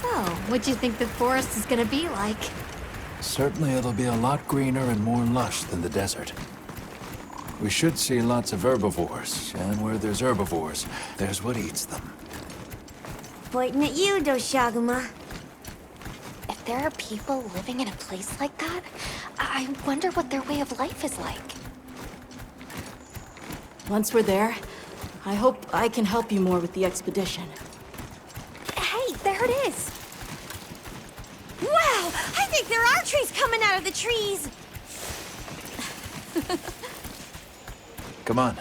So, what do you think the forest is gonna be like? Certainly it'll be a lot greener and more lush than the desert. We should see lots of herbivores, and where there's herbivores, there's what eats them. Pointing at you, Doshaguma. If there are people living in a place like that, I wonder what their way of life is like. Once we're there, I hope I can help you more with the expedition. Hey, there it is! Wow! I think there are trees coming out of the trees! Come on.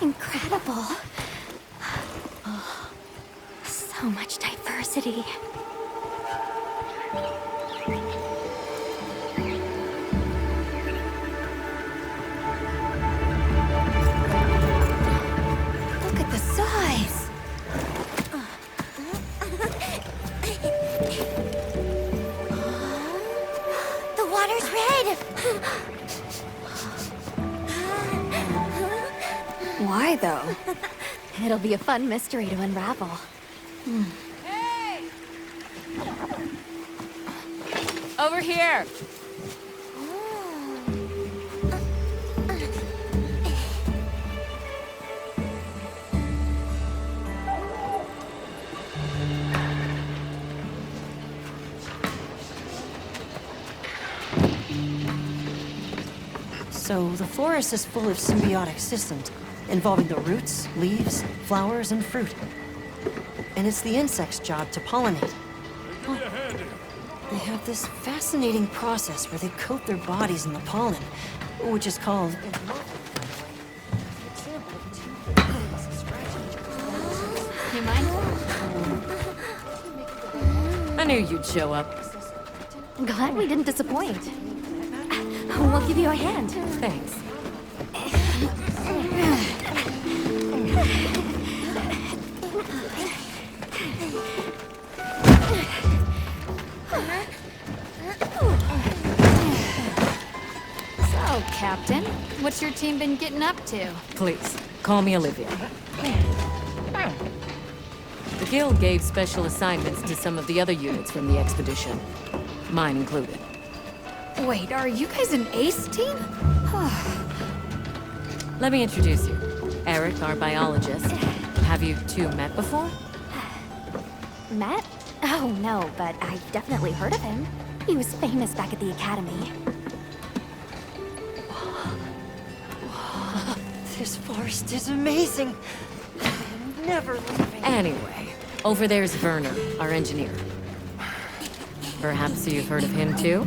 Incredible. So much diversity. Look at the size. The water's red! Why, though? It'll be a fun mystery to unravel. Hey! Over here! So, the forest is full of symbiotic systems, involving the roots, leaves, flowers, and fruit. And it's the insect's job to pollinate. They have this fascinating process where they coat their bodies in the pollen, which is called... You mind? I knew you'd show up. Glad we didn't disappoint. We'll give you a hand. Thanks. So, Captain, what's your team been getting up to? Please, call me Olivia. The Guild gave special assignments to some of the other units from the expedition. Mine included. Wait, are you guys an ace team? Let me introduce you. Eric, our biologist. Have you two met before? Matt? Oh, no, but I've definitely heard of him. He was famous back at the academy. This forest is amazing. I'm never leaving. Anyway, over there's Werner, our engineer. Perhaps you've heard of him too?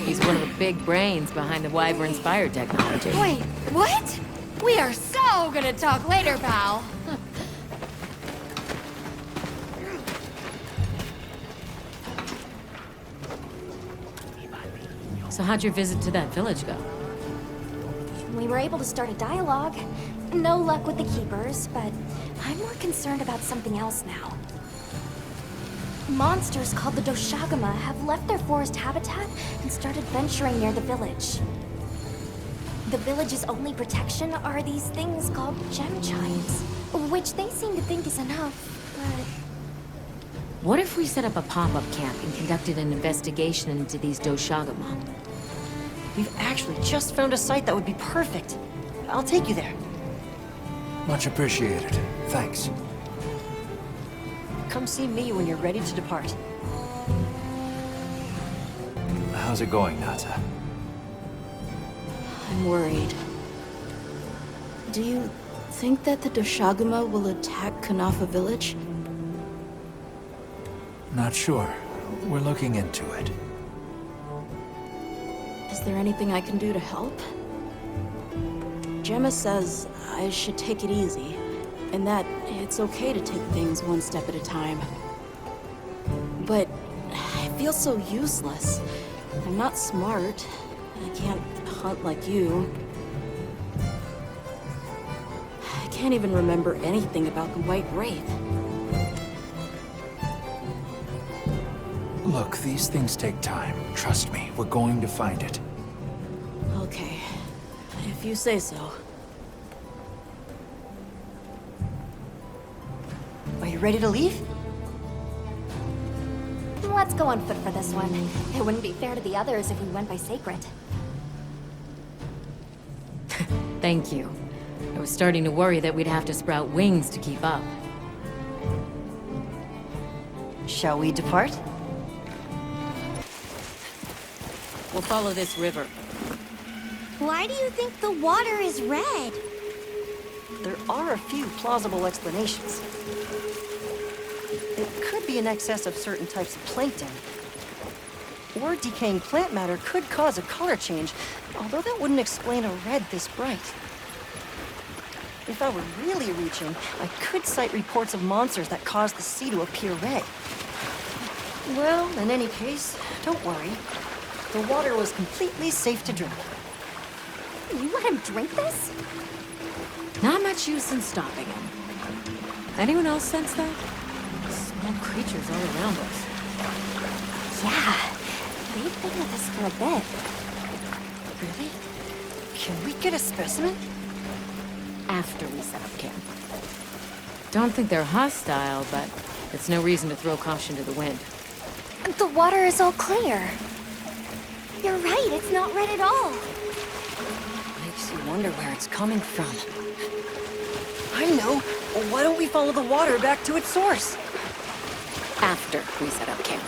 He's one of the big brains behind the Wyvern's fire technology. Wait, what? We are so gonna talk later, pal. So how'd your visit to that village go? We were able to start a dialogue. No luck with the keepers, but I'm more concerned about something else now. Monsters called the Doshaguma have left their forest habitat and started venturing near the village. The village's only protection are these things called gem chimes, which they seem to think is enough, but... What if we set up a pop-up camp and conducted an investigation into these Doshaguma? We've actually just found a site that would be perfect. I'll take you there. Much appreciated. Thanks. Come see me when you're ready to depart. How's it going, Nata? I'm worried. Do you think that the Doshaguma will attack Kanafa village? Not sure. We're looking into it. Is there anything I can do to help? Gemma says I should take it easy, and that it's okay to take things one step at a time. But I feel so useless. I'm not smart. I can't hunt like you. I can't even remember anything about the White Wraith. Look, these things take time. Trust me, we're going to find it. Okay, if you say so. Are you ready to leave? Let's go on foot for this one. It wouldn't be fair to the others if we went by Sacred. Thank you. I was starting to worry that we'd have to sprout wings to keep up. Shall we depart? We'll follow this river. Why do you think the water is red? There are a few plausible explanations. It could be in excess of certain types of plankton. Or decaying plant matter could cause a color change, although that wouldn't explain a red this bright. If I were really reaching, I could cite reports of monsters that cause the sea to appear red. Well, in any case, don't worry. The water was completely safe to drink. You let him drink this? Not much use in stopping him. Anyone else sense that? Small creatures all around us. Yeah, they've been with us for a bit. Really? Can we get a specimen? After we set up camp. Don't think they're hostile, but it's no reason to throw caution to the wind. The water is all clear. You're right, it's not red at all. Makes you wonder where it's coming from. I know. Well, why don't we follow the water back to its source? After we set up camp.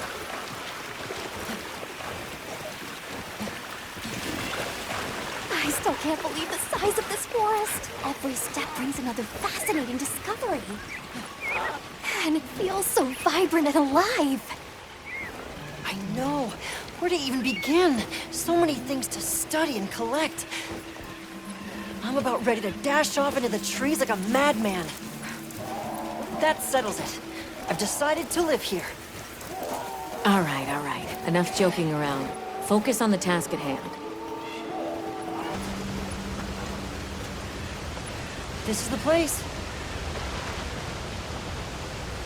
I still can't believe the size of this forest. Every step brings another fascinating discovery. And it feels so vibrant and alive. I know. Where to even begin? So many things to study and collect. I'm about ready to dash off into the trees like a madman. That settles it. I've decided to live here. All right, all right. Enough joking around. Focus on the task at hand. This is the place.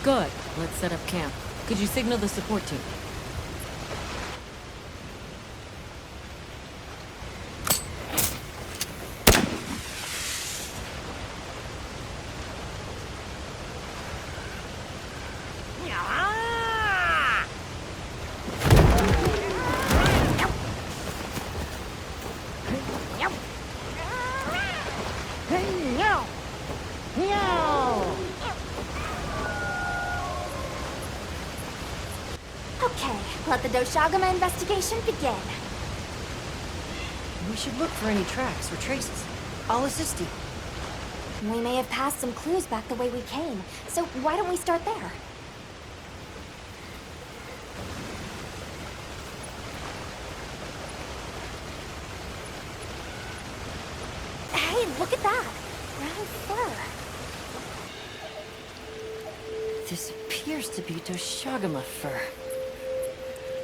Good. Let's set up camp. Could you signal the support team? Okay, let the Doshaguma investigation begin. We should look for any tracks or traces. I'll assist you. We may have passed some clues back the way we came, so why don't we start there? Hey, look at that! Brown fur. This appears to be Doshaguma fur.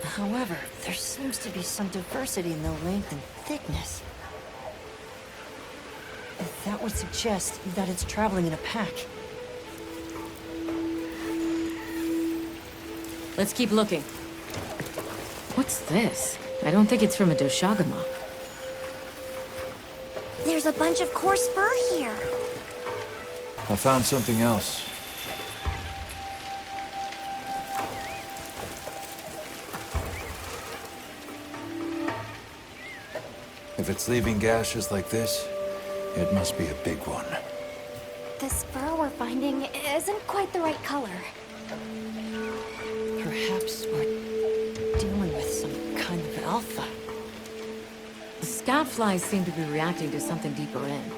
However, there seems to be some diversity in the length and thickness. That would suggest that it's traveling in a pack. Let's keep looking. What's this? I don't think it's from a Doshaguma. There's a bunch of coarse fur here. I found something else. If it's leaving gashes like this, it must be a big one. This fur we're finding isn't quite the right color. Perhaps we're dealing with some kind of alpha. The scout flies seem to be reacting to something deeper in.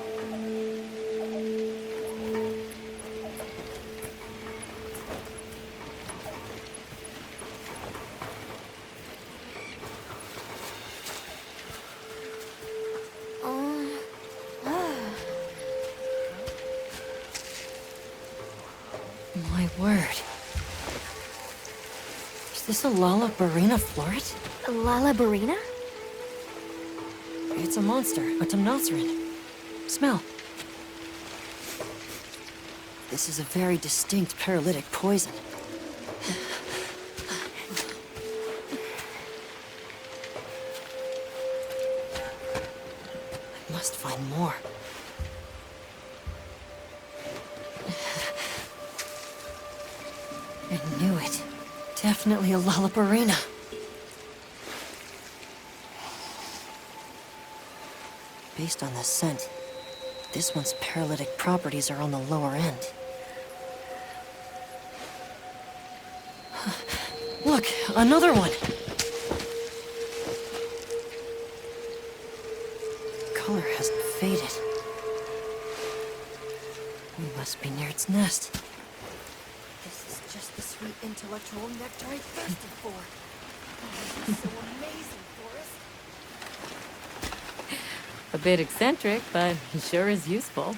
My word. Is this a Lala Barina floret? Lala Barina? It's a monster, a Temnoceran. Smell. This is a very distinct paralytic poison. I must find more. I knew it. Definitely a Lala Barina. Based on the scent, this one's paralytic properties are on the lower end. Look, another one! Color hasn't faded. We must be near its nest. This is just the sweet intellectual nectar I thirsted for. Oh, this is so amazing, Forrest. A bit eccentric, but he sure is useful.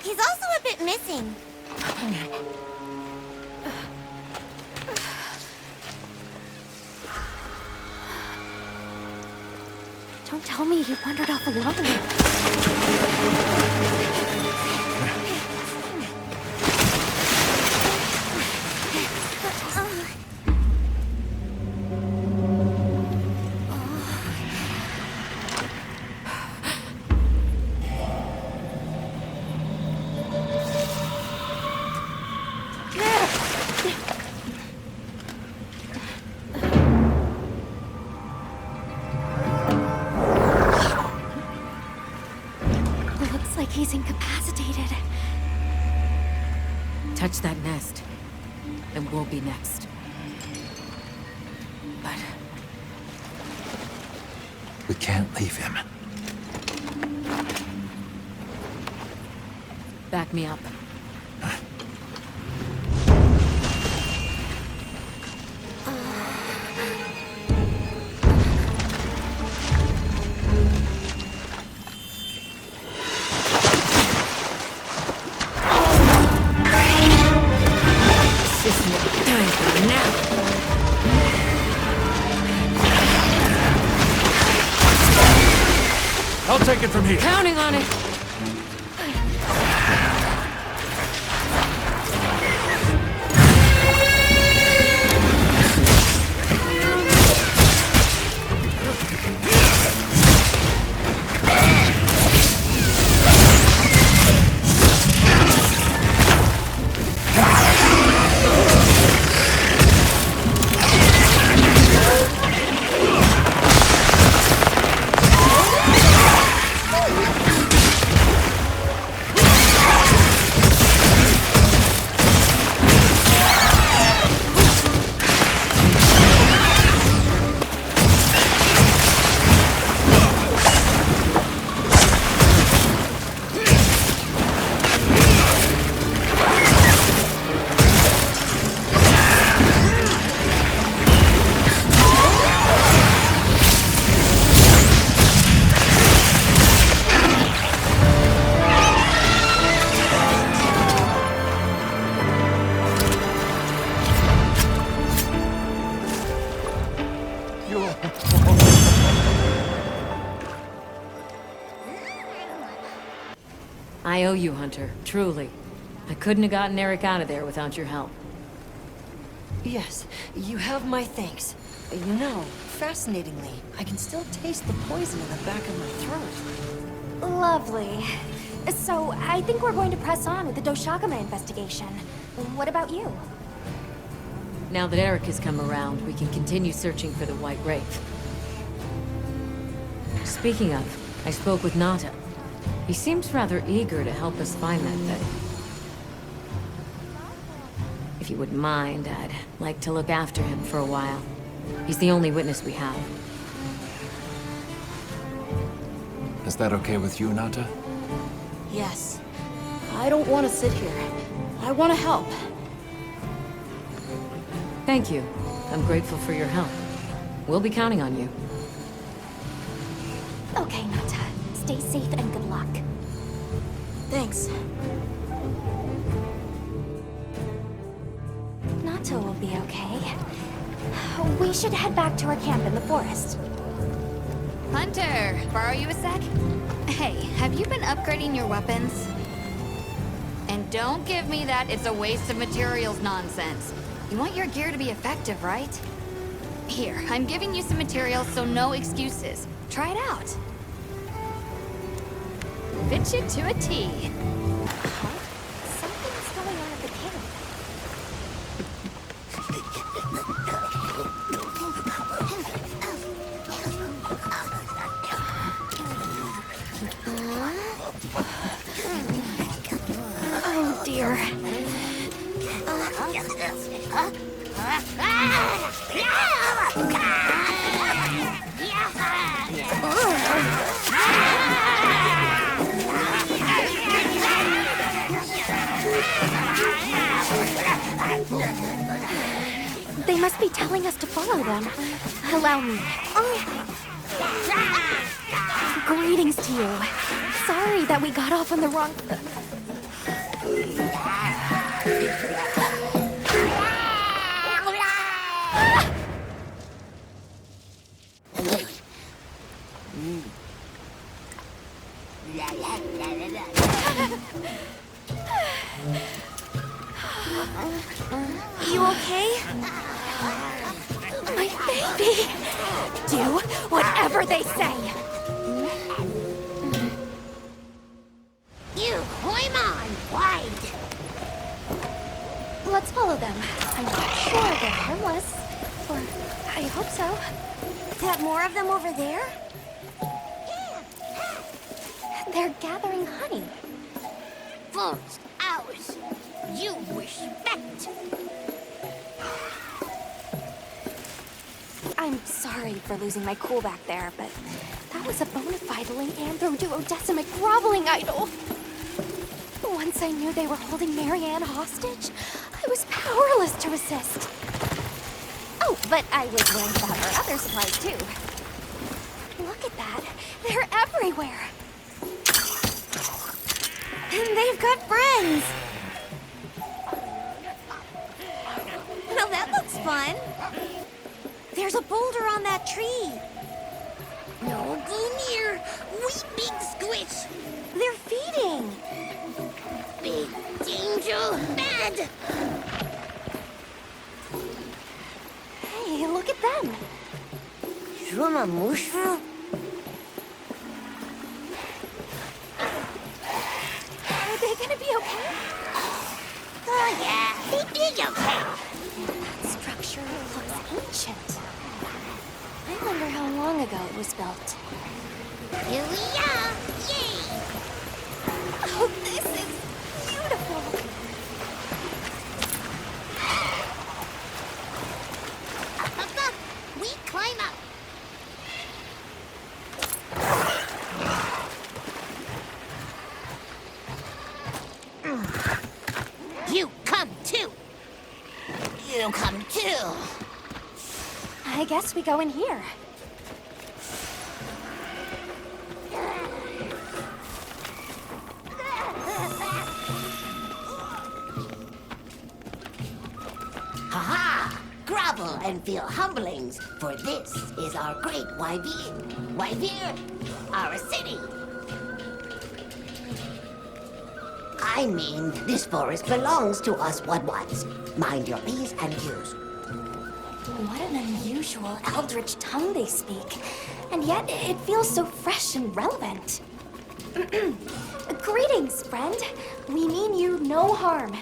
He's also a bit missing. Don't tell me he wandered off alone. He's incapacitated. Touch that nest, and we'll be next. But We can't leave him. back me up. I'll take it from here. Counting on it. I owe you, Hunter. Truly. I couldn't have gotten Eric out of there without your help. Yes, you have my thanks. You know, fascinatingly, I can still taste the poison in the back of my throat. Lovely. So, I think we're going to press on with the Doshaguma investigation. What about you? Now that Eric has come around, we can continue searching for the White Wraith. Speaking of, I spoke with Nata. He seems rather eager to help us find that thing. If you wouldn't mind, I'd like to look after him for a while. He's the only witness we have. Is that okay with you, Nata? Yes. I don't want to sit here. I want to help. Thank you. I'm grateful for your help. We'll be counting on you. Okay, Nata. Stay safe and good luck. Thanks. Nata will be okay. We should head back to our camp in the forest. Hunter, borrow you a sec? Hey, have you been upgrading your weapons? And don't give me that it's a waste of materials nonsense. You want your gear to be effective, right? Here, I'm giving you some materials, so no excuses. Try it out. Fit you to a T. Something's going on at the camp. Oh dear. They must be telling us to follow them. Allow me. Greetings to you. Sorry that we got off on the wrong... You okay? My baby! Do whatever they say! You climb on wide. Let's follow them. I'm not sure they're harmless. Or I hope so. That more of them over there? They're gathering honey. First, ours. You respect. I'm sorry for losing my cool back there, but that was a bona fide Leandro-duodecimic groveling idol. Once I knew they were holding Marianne hostage, I was powerless to resist. Oh, but I was worried about our other supplies too. Look at that. They're everywhere. And they've got friends. Well, that looks fun. There's a boulder on that tree. No go near. We big squish. They're feeding. Big danger. Bad. Hey, look at them. Shuma mushroom. Are they gonna be okay? Oh yeah, they big okay. That structure looks ancient. I wonder how long ago it was built. Here we are. Yay! Oh, this is beautiful. Up, up. We climb up. You come too. You come too. I guess we go in here. Ha-ha! Grovel and feel humblings, for this is our great Wyvir. Wyvir, our city. I mean, this forest belongs to us Wudwuds. Mind your P's and Q's. What an unusual eldritch tongue they speak. And yet, it feels so fresh and relevant. Greetings, friend. We mean you no harm.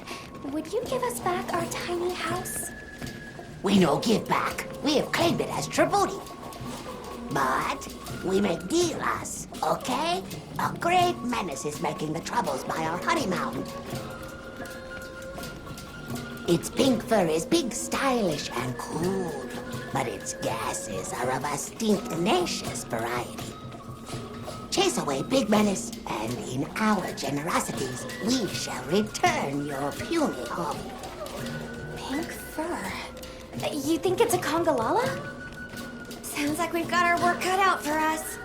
Would you give us back our tiny house? We no give back. We have claimed it as tribute. But we make deals, okay? A great menace is making the troubles by our honey mountain. Its pink fur is big, stylish, and cool, but its gases are of a stink-tenacious variety. Chase away big menace, and in our generosities, we shall return your puny home. Pink fur. You think it's a Congalala? Sounds like we've got our work cut out for us.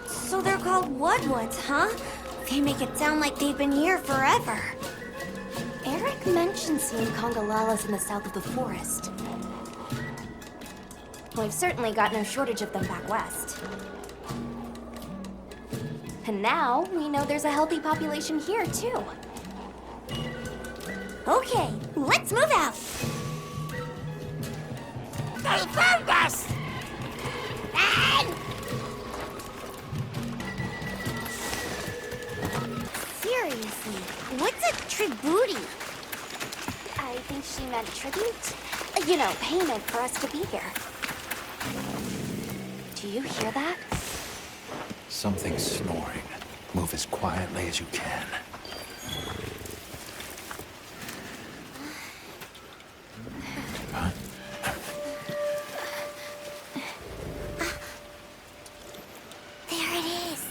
So they're called Wudwuds, huh? They make it sound like they've been here forever. Eric mentioned seeing Congalalas in the south of the forest. We've certainly got no shortage of them back west. And now, we know there's a healthy population here, too. Okay, let's move out. They found us! Run! Seriously, what's a tributi? I think she meant tribute. You know, payment for us to be here. Do you hear that? Something's snoring. Move as quietly as you can. Huh? There it is.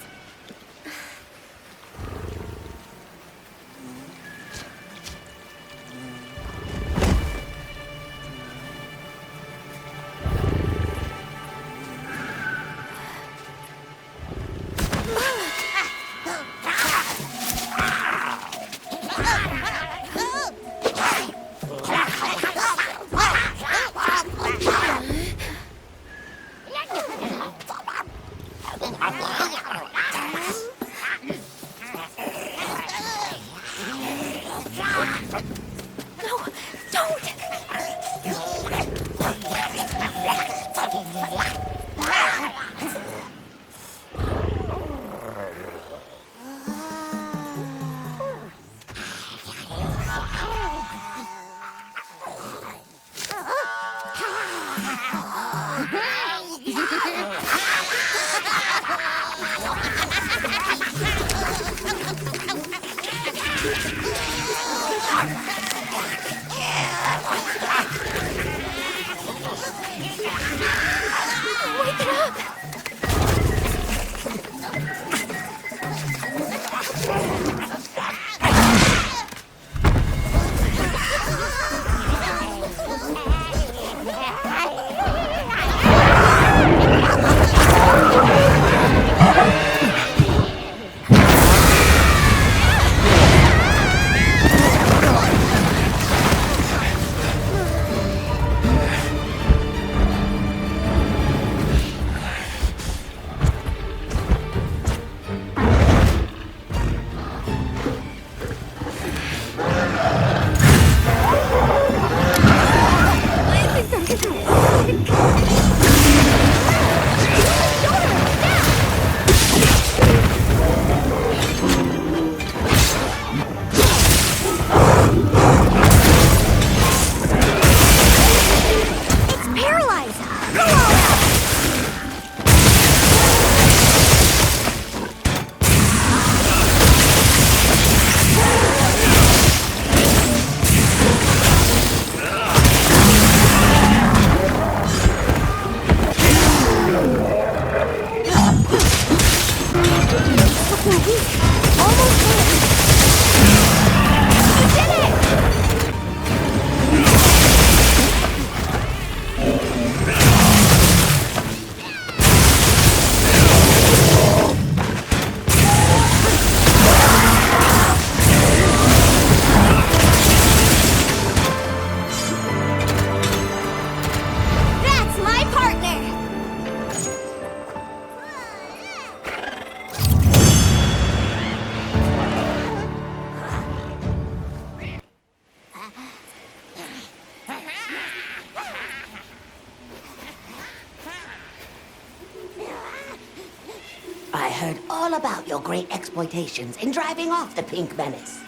I heard all about your great exploitations in driving off the Pink Menace.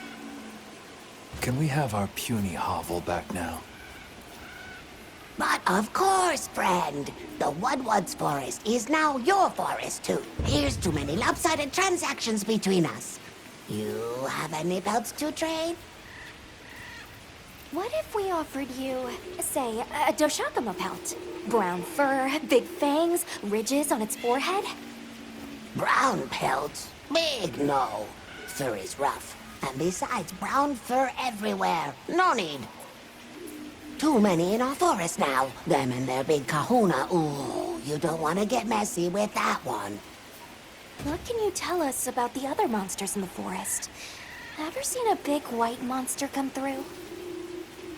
Can we have our puny hovel back now? But of course, friend. The Windward's forest is now your forest, too. Here's too many lopsided transactions between us. You have any belts to trade? What if we offered you, say, a Doshaguma pelt? Brown fur, big fangs, ridges on its forehead? Brown pelts? Big no. Fur is rough. And besides, brown fur everywhere. No need. Too many in our forest now. Them and their big kahuna. Ooh, you don't want to get messy with that one. What can you tell us about the other monsters in the forest? Ever seen a big white monster come through?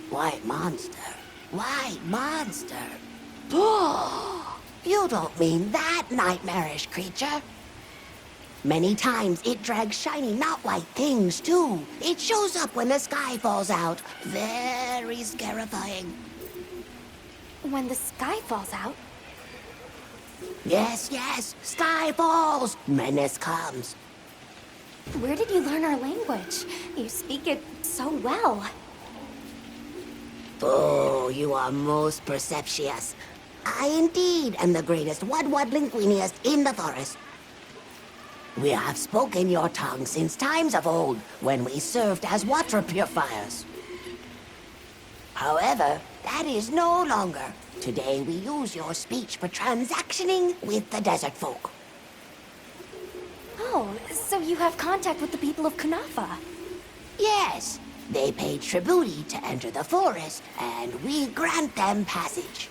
White monster? White monster? You don't mean that nightmarish creature? Many times it drags shiny, not white things, too. It shows up when the sky falls out. Very scarifying. When the sky falls out? Yes, yes. Sky falls. Menace comes. Where did you learn our language? You speak it so well. Oh, you are most perceptious. I indeed am the greatest Windward linguist in the forest. We have spoken your tongue since times of old, when we served as water purifiers. However, that is no longer. Today we use your speech for transactioning with the desert folk. Oh, so you have contact with the people of Kunafa? Yes, they pay tribute to enter the forest, and we grant them passage.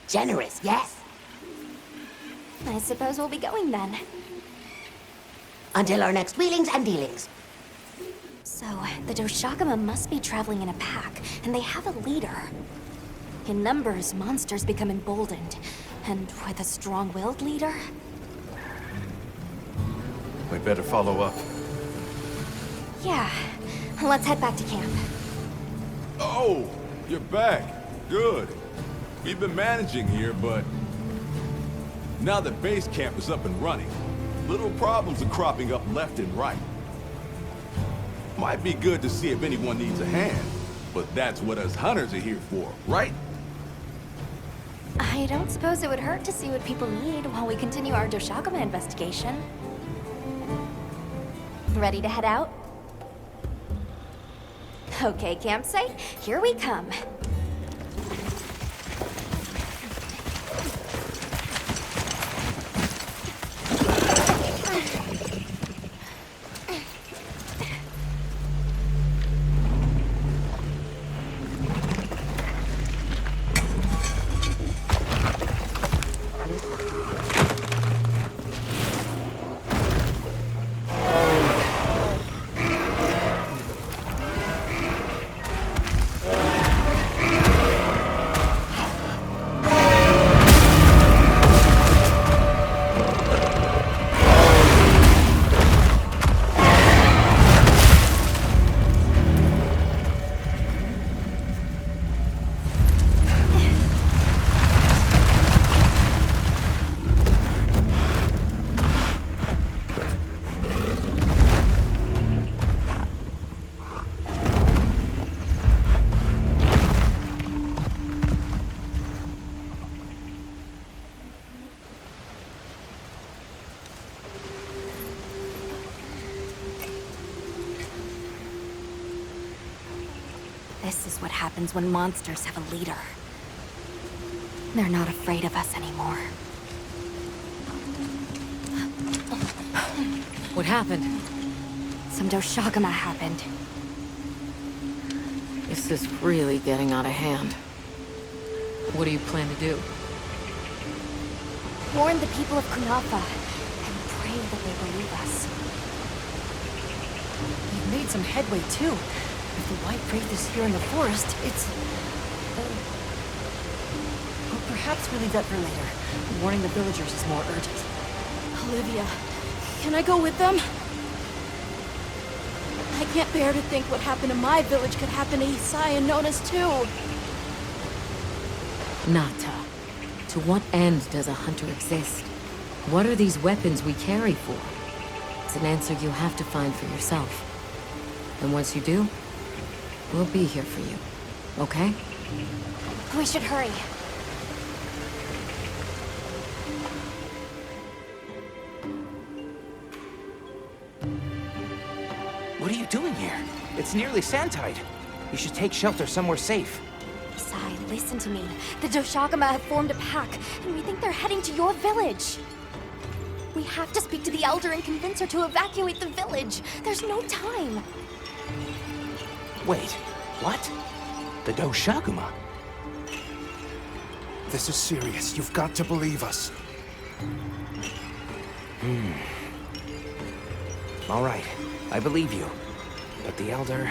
Generous, yes? I suppose we'll be going then. Until our next wheelings and dealings. So, the Doshaguma must be traveling in a pack, and they have a leader. In numbers, monsters become emboldened. And with a strong-willed leader? We better follow up. Yeah. Let's head back to camp. Oh, you're back. Good. We've been managing here, but now that base camp is up and running, little problems are cropping up left and right. Might be good to see if anyone needs a hand, but that's what us hunters are here for, right? I don't suppose it would hurt to see what people need while we continue our Doshaguma investigation. Ready to head out? Okay, campsite, here we come. This is what happens when monsters have a leader. They're not afraid of us anymore. What happened? Some Doshaguma happened. This is really getting out of hand. What do you plan to do? Warn the people of Kunafa and pray that they believe us. We've made some headway, too. If the White Wraith is here in the forest, it's... Or perhaps we leave that for later. Warning the villagers is more urgent. Olivia, can I go with them? I can't bear to think what happened to my village could happen to Isai and Nona's too. Nata. To what end does a hunter exist? What are these weapons we carry for? It's an answer you have to find for yourself. And once you do, we'll be here for you. Okay? We should hurry. What are you doing here? It's nearly sandtide. You should take shelter somewhere safe. Isai, listen to me. The Doshaguma have formed a pack, and we think they're heading to your village. We have to speak to the Elder and convince her to evacuate the village. There's no time. Wait, what? The Doshaguma? This is serious. You've got to believe us. All right, I believe you. But the Elder...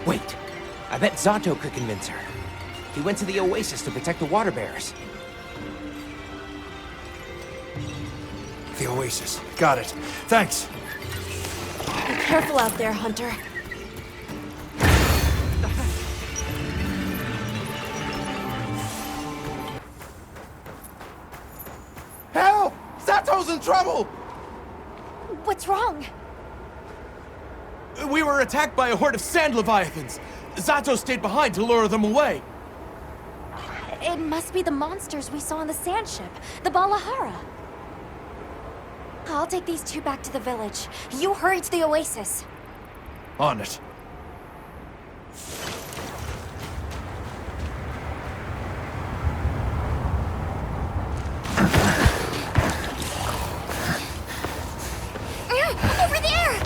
Wait, I bet Zato could convince her. He went to the Oasis to protect the water bearers. The oasis. Got it. Thanks. Be careful out there, Hunter. Help! Sato's in trouble! What's wrong? We were attacked by a horde of sand leviathans. Zato stayed behind to lure them away. It must be the monsters we saw on the sand ship, the Balahara. I'll take these two back to the village. You hurry to the oasis. On it. Over there!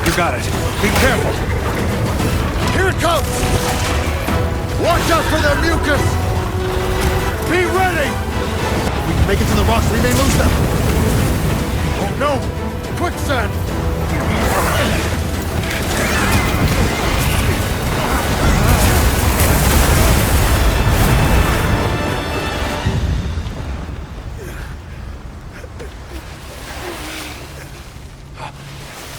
You got it. Be careful. Here it comes! Watch out for their mucus! Be ready! If we can make it to the rocks, we may lose them. Oh no! Quicksand!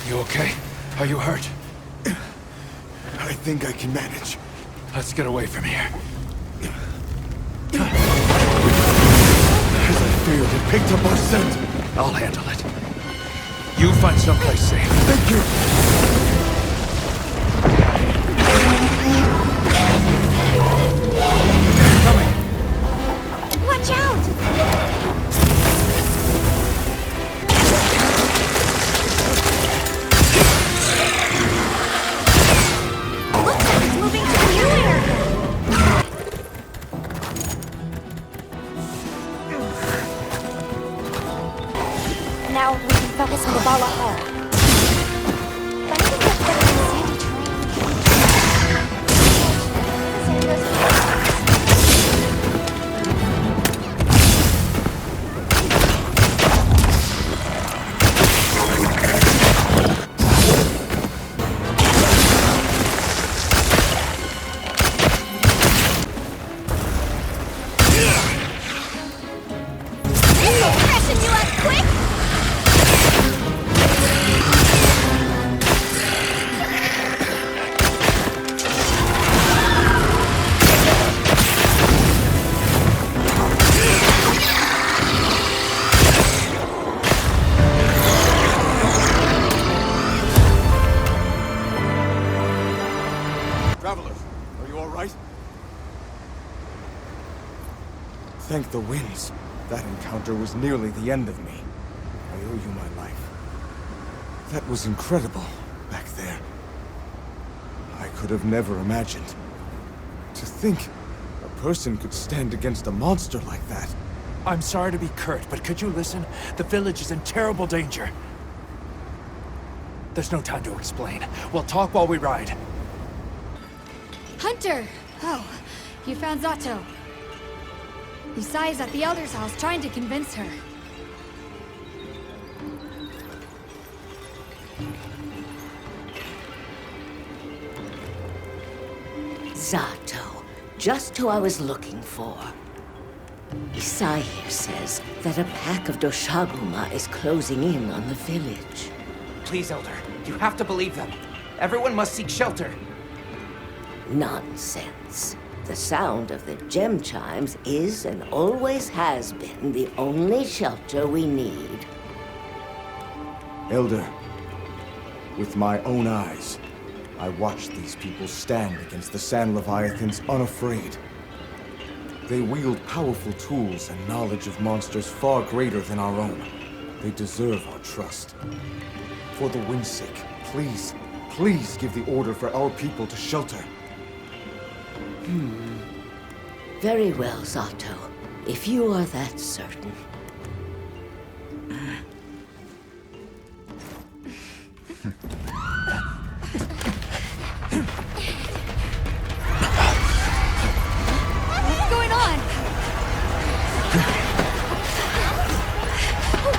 You okay? Are you hurt? I think I can manage. Let's get away from here. As I feared, it picked up our scent. I'll handle it. You find someplace safe. Thank you. Coming. Watch out! Now we can focus on the Balahara. But I think that's better than the sandy pressing you up quick! Travelers, are you all right? Thank the winds. That encounter was nearly the end of me. I owe you my life. That was incredible, back there. I could have never imagined. To think a person could stand against a monster like that. I'm sorry to be curt, but could you listen? The village is in terrible danger. There's no time to explain. We'll talk while we ride. Hunter! Oh, you found Zato. Yusai's at the Elder's house trying to convince her. Zato, just who I was looking for. Yusai here says that a pack of Doshaguma is closing in on the village. Please, Elder, you have to believe them. Everyone must seek shelter. Nonsense. The sound of the gem chimes is and always has been the only shelter we need. Elder, with my own eyes, I watched these people stand against the Sand Leviathans unafraid. They wield powerful tools and knowledge of monsters far greater than our own. They deserve our trust. For the wind's sake, please, please give the order for our people to shelter. Very well, Zato, if you are that certain. What's going on?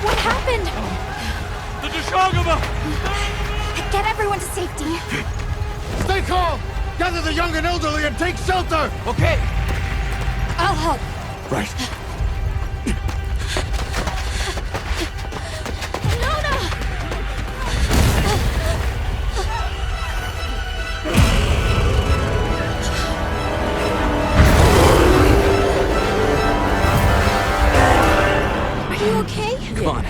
What happened? The Doshaguma! Get everyone to safety. Stay calm! Gather the young and elderly and take shelter! Okay. I'll help. Right. Are you okay? Come on.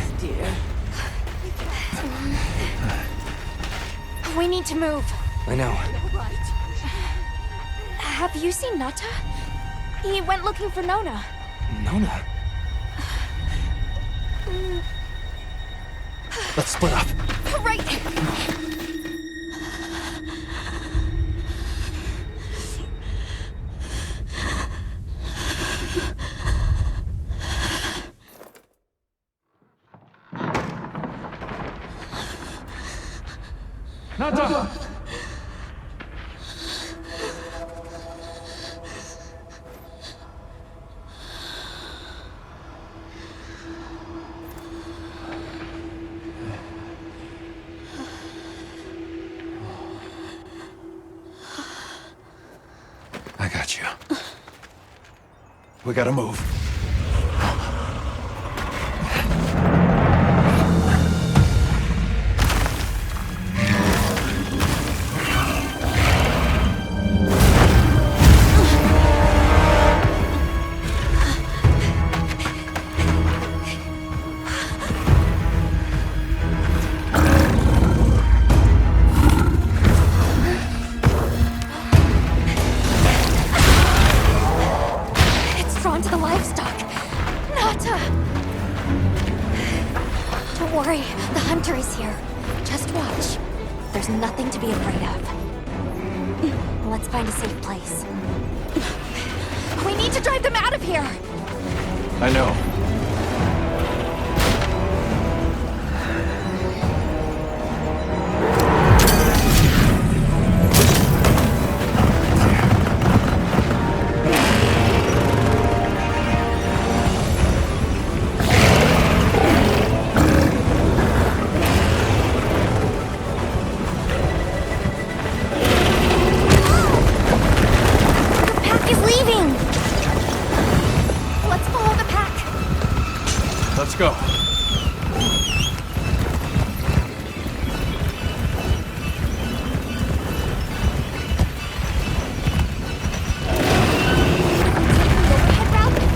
We need to move. I know. Have you seen Nata? He went looking for Nona. Nona. Let's split up. Right! Nata! I got you. We gotta move. Drawn to the livestock. Nata! Don't worry, the hunter is here. Just watch. There's nothing to be afraid of. Let's find a safe place. We need to drive them out of here! I know. Let's go.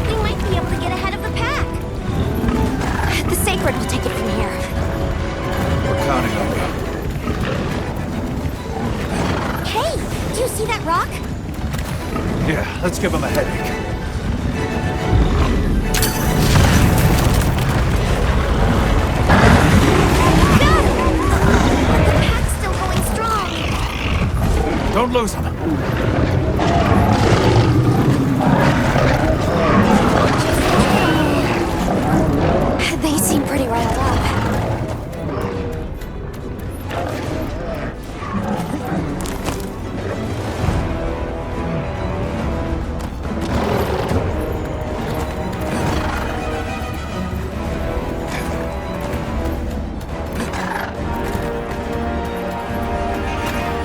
We might be able to get ahead of the pack. The Sacred will take it from here. We're counting on you. Hey, do you see that rock? Yeah, let's give him a headache. Don't lose him. They seem pretty riled up.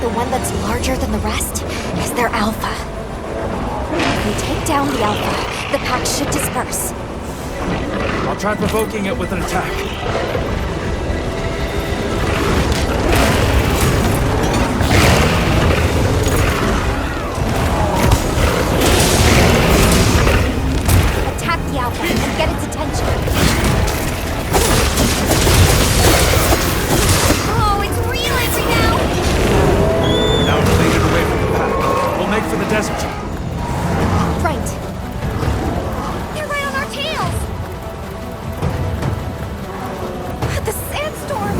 The one that's larger than the rest is their alpha. If we take down the alpha, the pack should disperse. I'll try provoking it with an attack. Right. They're right on our tails! The sandstorm!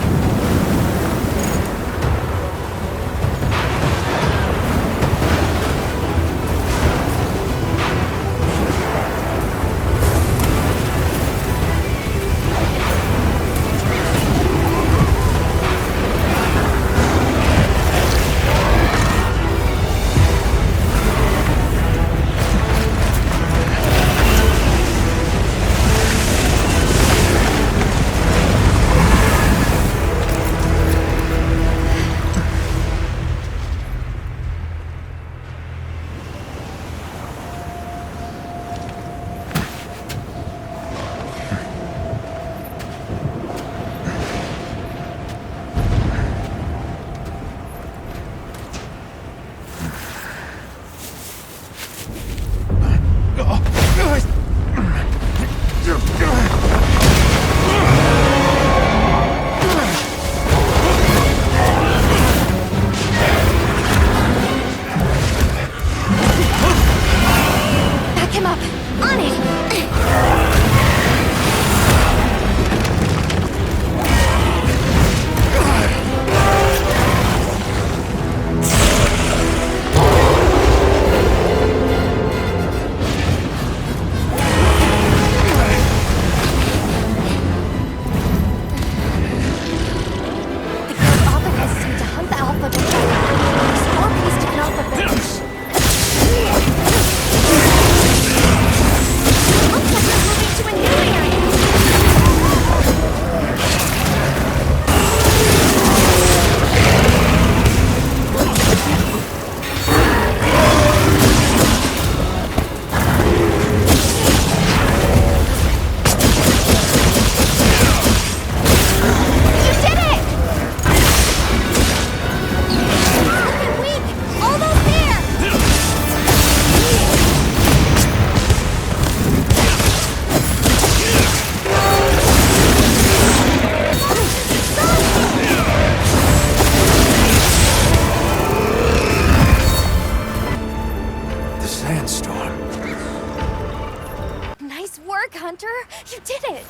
You did it!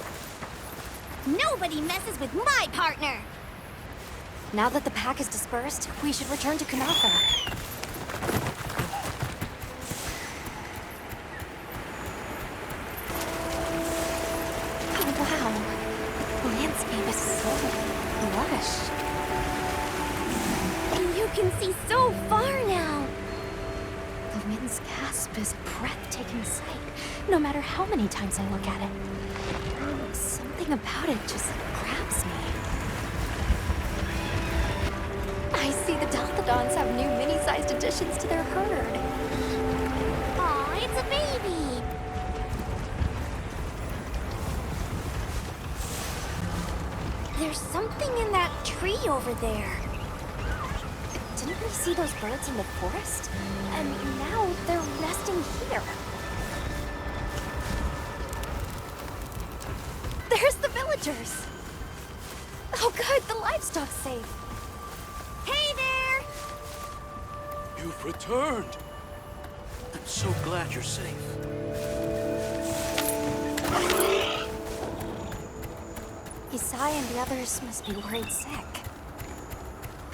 Nobody messes with my partner! Now that the pack is dispersed, we should return to Congalala. Oh, wow. The landscape is so lush. And you can see so far now! The wind's gasp is a breathtaking sight, no matter how many times I look at it. Something about it just grabs me. I see the Dolphodons have new mini-sized additions to their herd. Aw, it's a baby! There's something in that tree over there. Didn't we see those birds in the forest? And now they're resting here. There's the villagers! Oh good, the livestock's safe. Hey there! You've returned. I'm so glad you're safe. Isai and the others must be worried sick.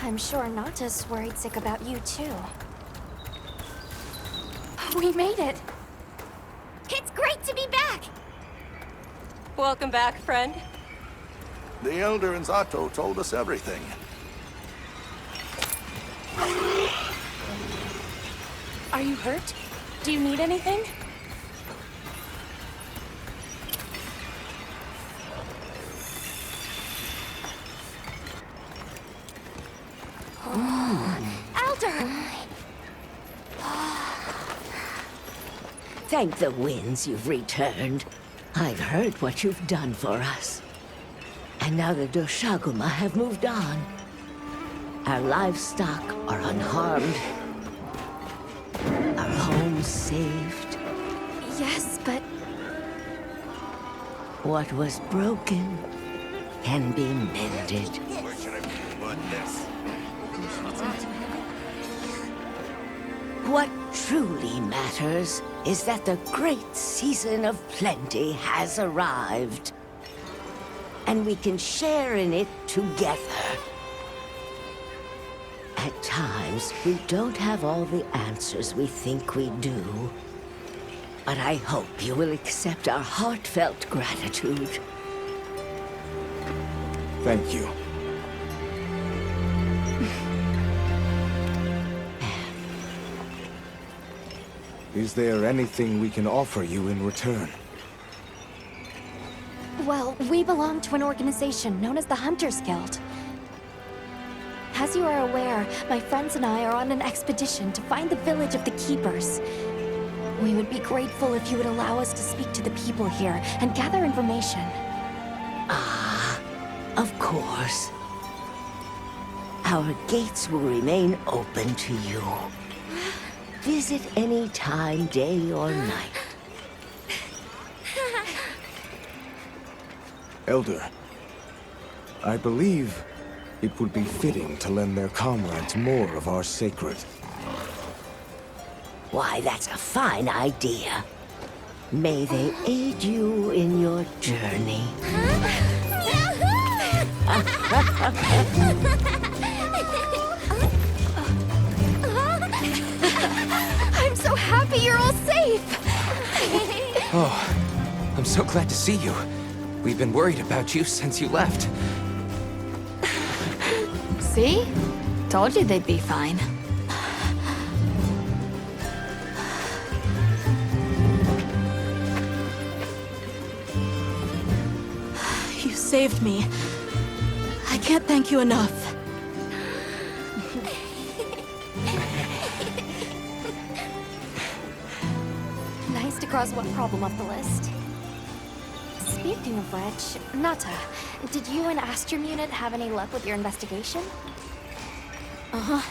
I'm sure Nata's worried sick about you too. We made it! It's great to be back! Welcome back, friend. The Elder and Zato told us everything. Are you hurt? Do you need anything? Elder! Thank the winds you've returned. I've heard what you've done for us. And now the Doshaguma have moved on. Our livestock are unharmed. Our homes saved. Yes, but... What was broken can be mended. Where should I put this? What truly matters is that the great season of plenty has arrived. And we can share in it together. At times, we don't have all the answers we think we do. But I hope you will accept our heartfelt gratitude. Thank you. Is there anything we can offer you in return? Well, we belong to an organization known as the Hunters Guild. As you are aware, my friends and I are on an expedition to find the village of the Keepers. We would be grateful if you would allow us to speak to the people here and gather information. Ah, of course. Our gates will remain open to you. Visit any time, day or night. Elder, I believe it would be fitting to lend their comrades more of our sacred. Why, that's a fine idea. May they aid you in your journey. I'm so happy you're all safe! Oh, I'm so glad to see you. We've been worried about you since you left. See? Told you they'd be fine. You saved me. I can't thank you enough. Nice to cross one problem off the list. Speaking of which, Nata, did you and Astrum Unit have any luck with your investigation? Uh-huh.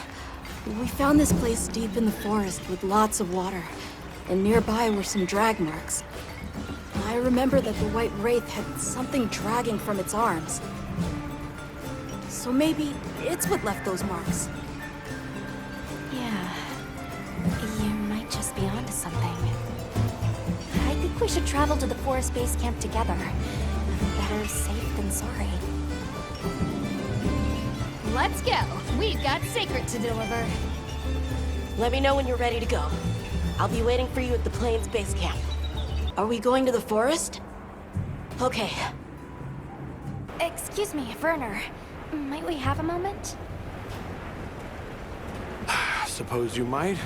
We found this place deep in the forest with lots of water, and nearby were some drag marks. I remember that the White Wraith had something dragging from its arms. So maybe it's what left those marks. Yeah. You might just be onto something. I think we should travel to the forest base camp together. Better safe than sorry. Let's go. We've got Sacred to deliver. Let me know when you're ready to go. I'll be waiting for you at the Plains base camp. Are we going to the forest? Okay. Excuse me, Werner. Might we have a moment? Suppose you might.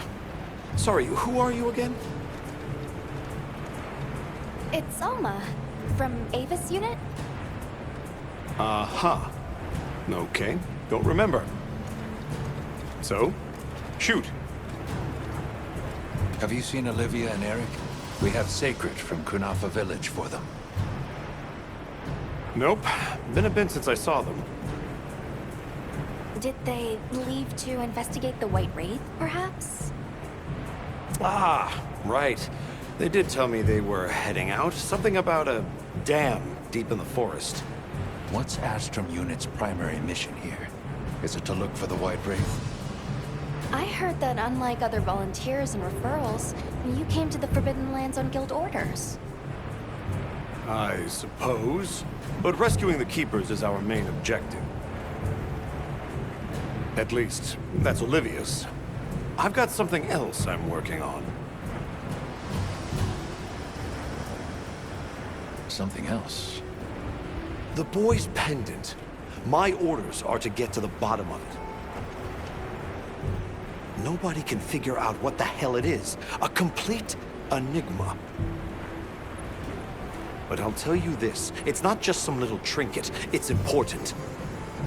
Sorry, who are you again? It's Alma, from Avis Unit. Uh-huh. Okay, don't remember. So, shoot. Have you seen Olivia and Eric? We have Sacred from Kunafa Village for them. Nope. Been a bit since I saw them. Did they leave to investigate the White Wraith, perhaps? Ah, right. They did tell me they were heading out. Something about a dam deep in the forest. What's Astrum Unit's primary mission here? Is it to look for the White Wraith? I heard that unlike other volunteers and referrals, you came to the Forbidden Lands on guild orders. I suppose. But rescuing the Keepers is our main objective. At least, that's Olivia's. I've got something else I'm working on. Something else? The boy's pendant. My orders are to get to the bottom of it. Nobody can figure out what the hell it is. A complete enigma. But I'll tell you this, it's not just some little trinket. It's important.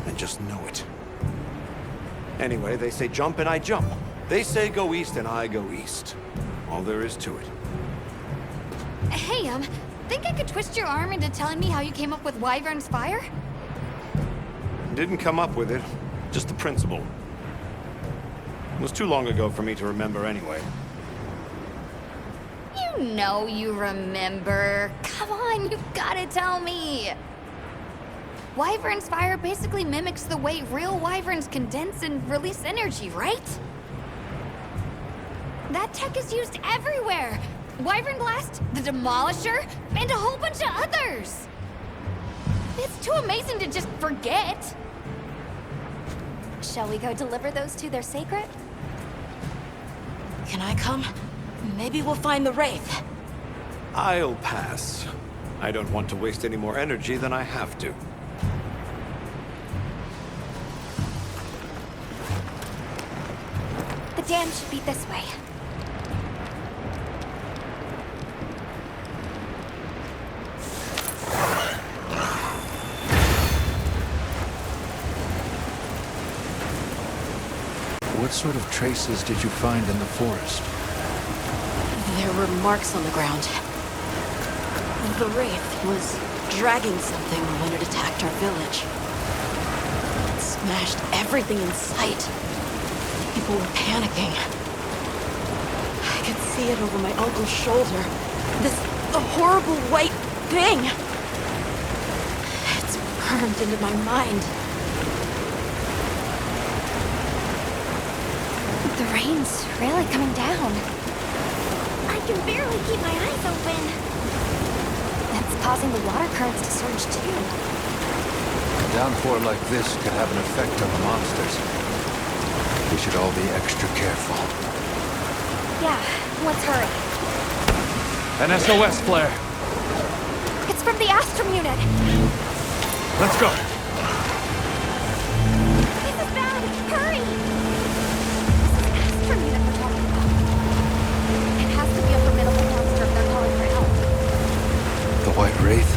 And just know it. Anyway, they say jump and I jump. They say go east and I go east. All there is to it. Hey, think I could twist your arm into telling me how you came up with Wyvern's fire? Didn't come up with it, just the principle. It was too long ago for me to remember anyway. You know you remember. Come on, you gotta tell me. Wyvern's fire basically mimics the way real wyverns condense and release energy, right? That tech is used everywhere. Wyvern Blast, the Demolisher, and a whole bunch of others. It's too amazing to just forget. Shall we go deliver those to their sacred? Can I come? Maybe we'll find the Wraith. I'll pass. I don't want to waste any more energy than I have to. The dam should be this way. What sort of traces did you find in the forest? There were marks on the ground. The Wraith was dragging something when it attacked our village. It smashed everything in sight. People were panicking. I could see it over my uncle's shoulder. This horrible white thing. It's burned into my mind. The rain's really coming down. I can barely keep my eyes open. That's causing the water currents to surge too. A downpour like this could have an effect on the monsters. We should all be extra careful. Yeah, let's hurry. An SOS flare. It's from the Astrum unit. Let's go. This is bad. Hurry! This is Astrum unit we're talking about. It has to be a formidable monster if they're calling for help. The White Wraith?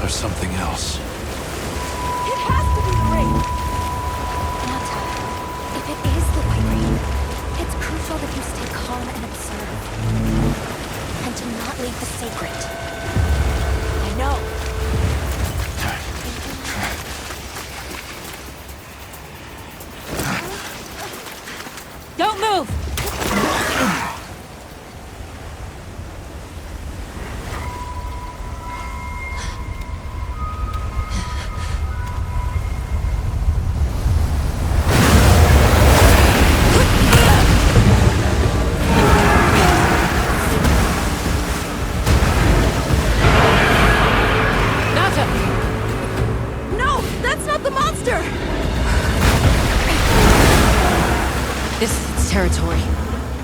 Or something else? It has to be the Wraith! Nata, if it is the White Wraith, it's crucial that you stay calm and observe. And to not leave the sacred. I know. Don't move! No, that's not the monster! This is its territory,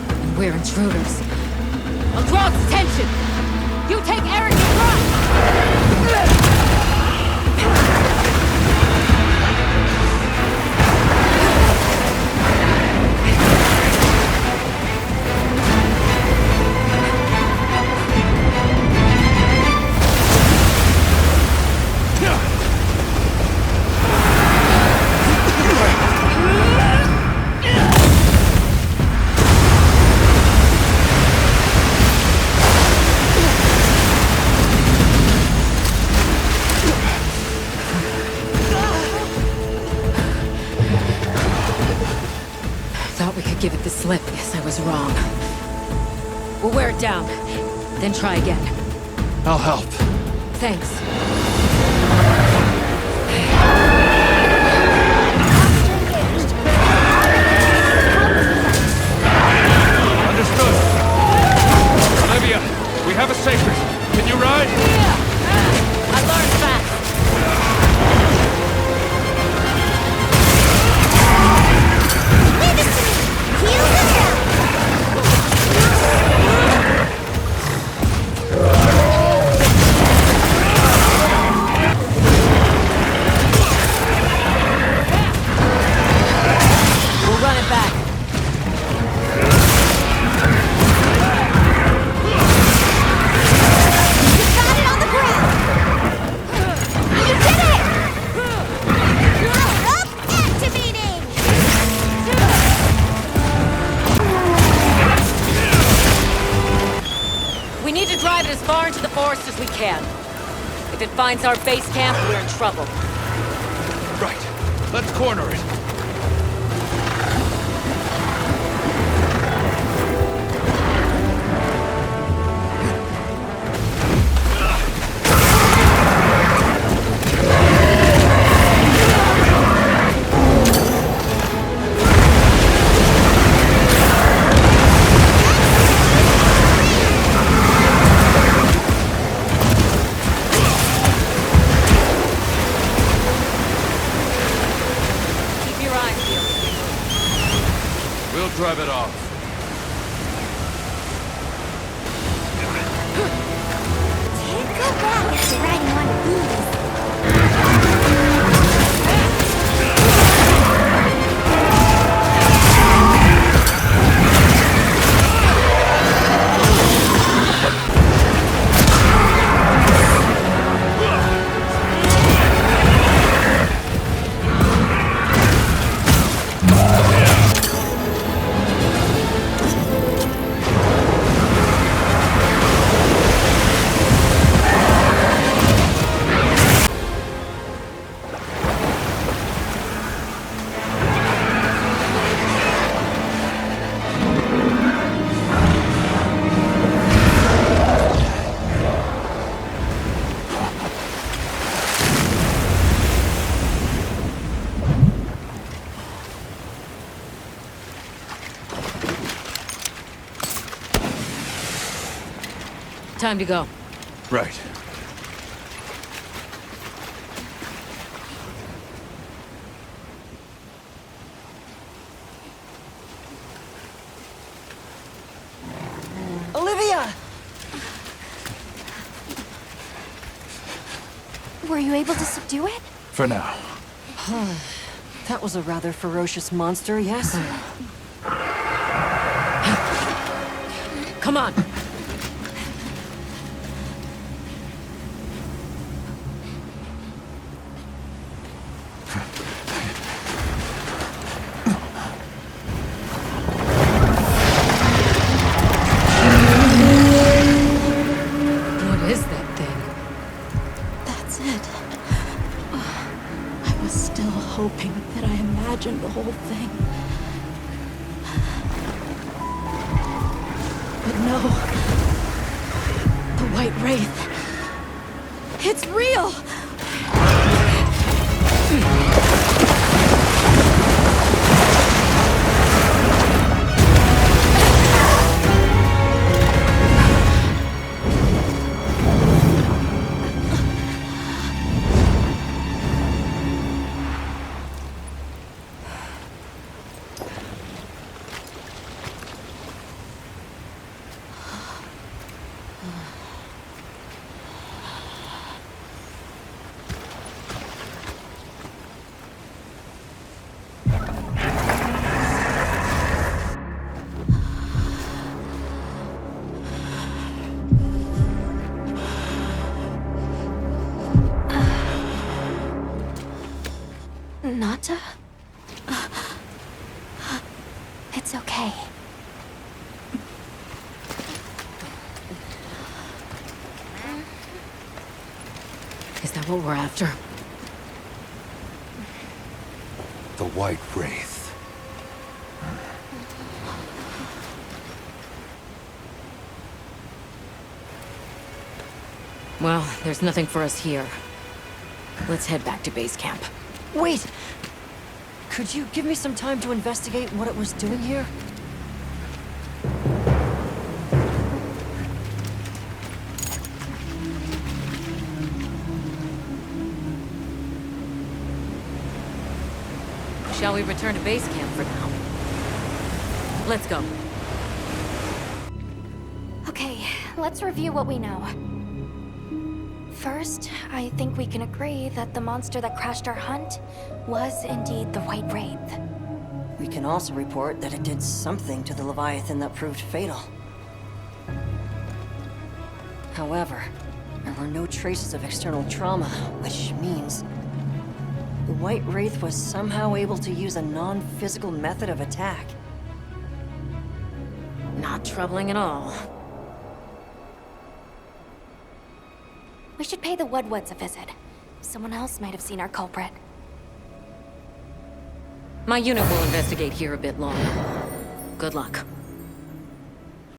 and we're intruders. I'll draw its attention! You take Eric and run! Thought we could give it the slip. Guess I was wrong. We'll wear it down, then try again. I'll help. Thanks. Understood. Olivia, we have a sacred. Can you ride? I learned fast. Leave it to me! Heal yourself! We'll run it back. You got it on the ground! You did it! Power up, activating! We need to drive it as far into the forest as we can. If it finds our base camp, we're in trouble. Right. Let's corner it. Time to go. Right. Olivia! Were you able to subdue it? For now. That was a rather ferocious monster, yes? Come on! What is that thing? That's it. I was still hoping that I imagined the whole thing. But no. The White Wraith. It's real! Nata? It's okay. Is that what we're after? The White Wraith. Well, there's nothing for us here. Let's head back to base camp. Wait! Could you give me some time to investigate what it was doing here? Shall we return to base camp for now? Let's go. Okay, let's review what we know. First, I think we can agree that the monster that crashed our hunt was indeed the White Wraith. We can also report that it did something to the Leviathan that proved fatal. However, there were no traces of external trauma, which means the White Wraith was somehow able to use a non-physical method of attack. Not troubling at all. We should pay the Windwards a visit. Someone else might have seen our culprit. My unit will investigate here a bit longer. Good luck.